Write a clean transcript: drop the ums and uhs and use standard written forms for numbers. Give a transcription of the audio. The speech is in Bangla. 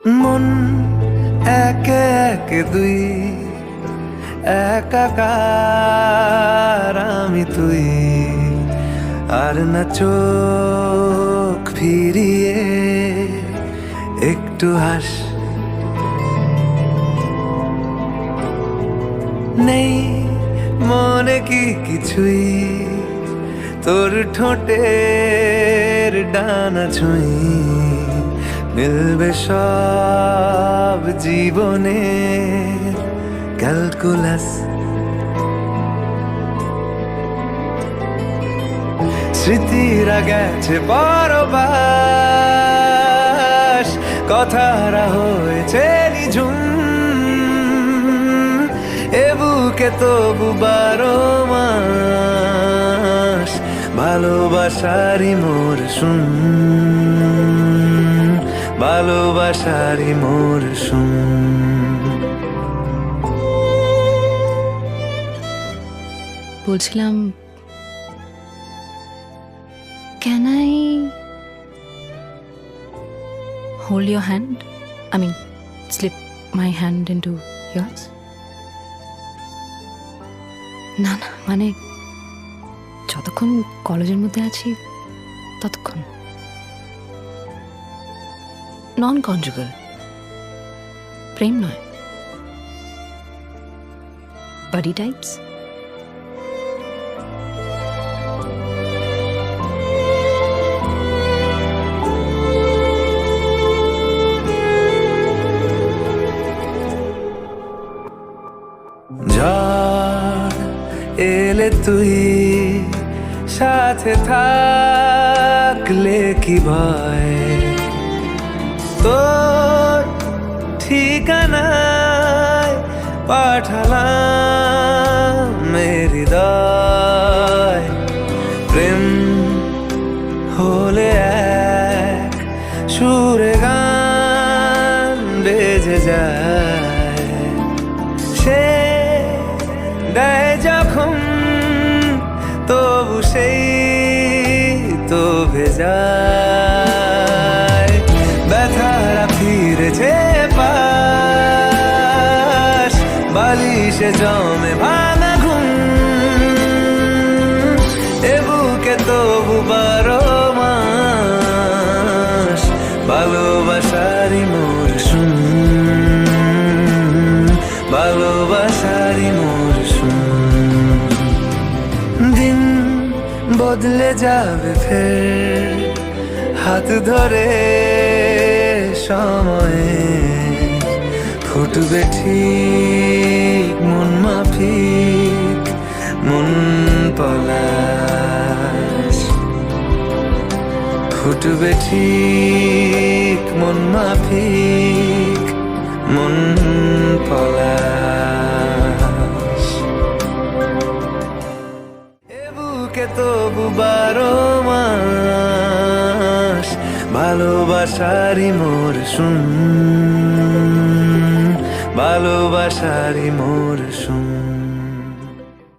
মন একে একে দুই, একাকার আমি তুই, আর না চোখ ফিরিয়ে একটু হাস। নেই মনে কি কিছুই, তোর ঠোঁটের ডানা ছুঁই, মিলবে সব জীবনে ক্যালকুলাস। স্মৃতিরা গেছে পরবাস, কথারা হয়েছে নিঝুম, এ বুকে তবু 12 মাস ভালোবাসারই মরশুম, ভালোবাসারই মরশুম। বলছিলাম, can I hold your hand? I mean, slip my hand into yours? না না, মানে যতক্ষণ কলেজের মধ্যে আছি ততক্ষণ। নন কনজুগাল, প্রেম নয়, বাডি টাইপস। ঝড় এলে তুই সাথে থাকলে কি ভয়, তোর ঠিকানায় পাঠালাম হৃদয়। প্রেম হলে এক সুরে গান বেজে যায়, সে দেয় যখন তবু সেই তো ভেজায়। ব্যথারা ফিরেছে পাশ, বালিশে জমে ভাঙা ঘুম, এ বুকে তবু 12 মাস ভালোবাসারই মরশুম, ভালোবাসারই মরশুম। দিন বদলে যাবে ফের, হাত ধরে সময়ে ফুটবে ঠিক মন মাফিক মন পলাশ, ফুটবে ঠিক মন মাফিক মন পলাশ। এ বুকে তবু 12 মাস ভালোবাসারই মরশুম, ভালোবাসারই মরশুম।